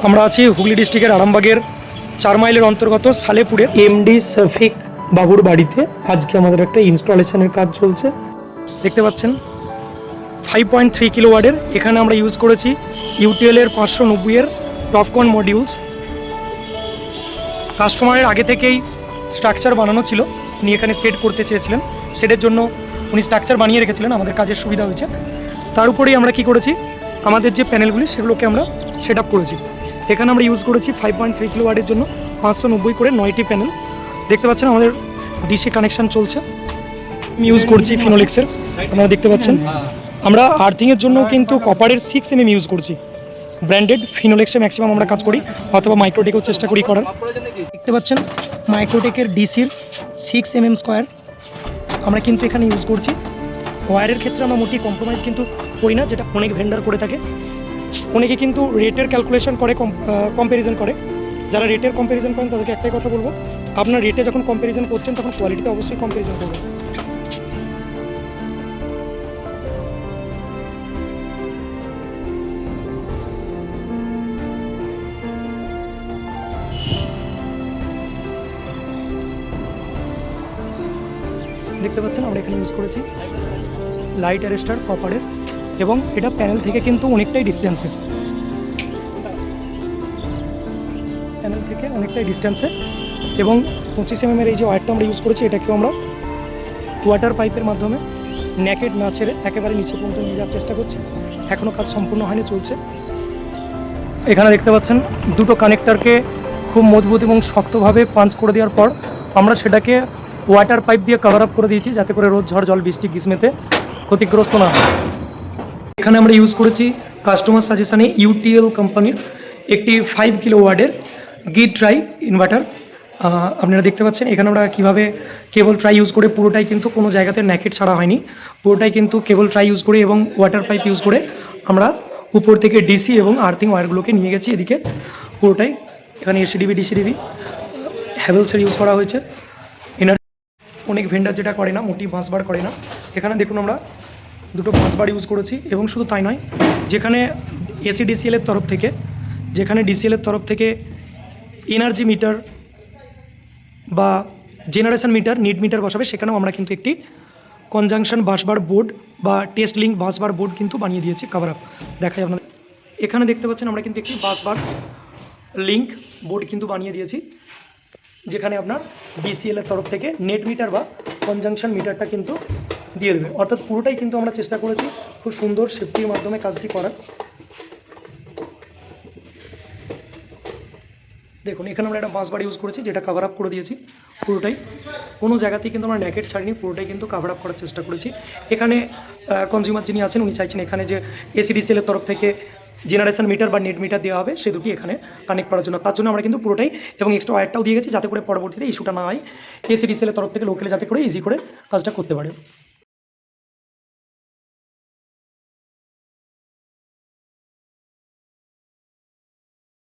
আমরা আছি হুগলি ডিস্ট্রিক্টের আরামবাগের 4 মাইলের অন্তর্গত সালেপুরের এমডি শফিক বাবুর বাড়িতে। আজকে আমাদের একটা ইনস্টলেশনের কাজ চলছে, দেখতে পাচ্ছেন 5.3 কিলোওয়াটের। এখানে আমরা ইউজ করেছি ইউটিএল এর 590 এর টপকন মডিউলস। কাস্টমারের আগে থেকেই স্ট্রাকচার বানানো ছিল, উনি এখানে সেট করতে চেয়েছিলেন, সেটের জন্য উনি স্ট্রাকচার বানিয়ে রেখেছিলেন, আমাদের কাজের সুবিধা হয়েছে। তার উপরেই আমরা কি করেছি, আমাদের যে প্যানেলগুলি সেগুলোকে আমরা সেট আপ করেছি। এখানে আমরা ইউজ করেছি 5.3 কিলোওয়াটের জন্য 590 করে 9টি প্যানেল। দেখতে পাচ্ছেন আমাদের ডিসি কানেকশন চলছে। আমি ইউজ করছি ফিনোলেক্সের, আপনারা দেখতে পাচ্ছেন। আমরা আর্থিংয়ের জন্য কিন্তু কপারের 6mm ইউজ করছি, ব্র্যান্ডেড ফিনোলেক্সে ম্যাক্সিমাম আমরা কাজ করি, অথবা মাইক্রোটেকেও চেষ্টা করি করার। দেখতে পাচ্ছেন মাইক্রোটেকের ডিসির 6mm স্কোয়ার আমরা কিন্তু এখানে ইউজ করছি। ওয়্যারের ক্ষেত্রে আমরা মোটেই কম্প্রোমাইজ কিন্তু করি না, যেটা অনেক ভেন্ডার করে থাকে। অনেকে কিন্তু রেটের ক্যালকুলেশন করে, কম্প্যারিজন করে। যারা রেটের কম্প্যারিজন করেন তাদেরকে একটাই কথা বলবো, আপনার রেটে যখন কম্প্যারিজন করছেন তখন কোয়ালিটিতে অবশ্যই কম্প্যারিজন করবেন। দেখতে পাচ্ছেন আমরা এখানে ইউজ করেছি লাইট অ্যারেস্টার কপারের, এবং এটা প্যানেল থেকে কিন্তু অনেকটাই ডিস্টেন্সে, এবং 25mm এই যে ওয়্যারটা আমরা ইউজ করেছি, এটাকেও আমরা ওয়াটার পাইপের মাধ্যমে নেকেড না ছেড়ে একেবারে নিচে পর্যন্ত নিয়ে যাওয়ার চেষ্টা করছি। এখনও কাজ সম্পূর্ণ হয়নি, চলছে। এখানে দেখতে পাচ্ছেন দুটো কানেক্টরকে খুব মজবুত এবং শক্তভাবে পাঞ্চ করে দেওয়ার পর আমরা সেটাকে ওয়াটার পাইপ দিয়ে কভার আপ করে দিয়েছি, যাতে করে রোদ ঝড় জল বৃষ্টি গ্রীষ্মেতে ক্ষতিগ্রস্ত না হয়। এখানে আমরা ইউজ করেছি কাস্টমার সাজেশানে ইউটিএল কোম্পানির একটি 5 কিলোওয়াটের গিড ট্রাই ইনভার্টার। আপনারা দেখতে পাচ্ছেন এখানে আমরা কীভাবে কেবল ট্রাই ইউজ করে, পুরোটাই কিন্তু কোনো জায়গাতে ন্যাকেট ছাড়া হয়নি, পুরোটাই কিন্তু কেবল ট্রাই ইউজ করে এবং ওয়াটার পাইপ ইউজ করে আমরা উপর থেকে ডিসি এবং আর্থিং ওয়্যারগুলোকে নিয়ে গেছি এদিকে পুরোটাই। এখানে এসিডিবি ডিসিডিবি হ্যাভেলসের ইউজ করা হয়েছে। অনেক ভেন্ডার যেটা করে না, মোটি বাঁশবার করে না। এখানে দেখুন আমরা দুটো বাঁশবার ইউজ করেছি, এবং শুধু তাই নয়, যেখানে ডিসিএলের তরফ থেকে এনার্জি মিটার বা জেনারেশন মিটার, নিড মিটার বসাবে, সেখানেও আমরা কিন্তু একটি কনজাংশন বাসবার বোর্ড বা টেস্ট লিঙ্ক বাসবার বোর্ড কিন্তু বানিয়ে দিয়েছি, কভার আপ দেখাই আপনাদের। এখানে দেখতে পাচ্ছেন আমরা কিন্তু একটি বাসবার লিঙ্ক বোর্ড কিন্তু বানিয়ে দিয়েছি, যেখানে আপনার ডিসিএলের তরফ থেকে নেট মিটার বা কনজাংশন মিটারটা কিন্তু দিয়ে দেবে। অর্থাৎ পুরোটাই কিন্তু আমরা চেষ্টা করেছি খুব সুন্দর সেফটির মাধ্যমে কাজটি করার। দেখুন এখানে আমরা একটা বাঁশবার ইউজ করেছি, যেটা কভার আপ করে দিয়েছি পুরোটাই, কোনো জায়গাতেই কিন্তু আমরা ন্যাকেট ছাড়িনি, পুরোটাই কিন্তু কভার আপ করার চেষ্টা করেছি। এখানে কনজিউমার যিনি আছেন উনি চাইছেন এখানে যে ডিসিএলের তরফ থেকে জেনারেশন মিটার বা নেট মিটার দেওয়া হবে, সে দুটি এখানে কানেক্ট করার জন্য। তার জন্য আমরা কিন্তু পুরোটাই এবং এক্সট্রা ওয়্যারটাও দিয়ে গেছি, যাতে করে পরবর্তীতে ইস্যুটা না হয়, ডিসিএলের তরফ থেকে লোকেলে যাতে করে ইজি করে কাজটা করতে পারে।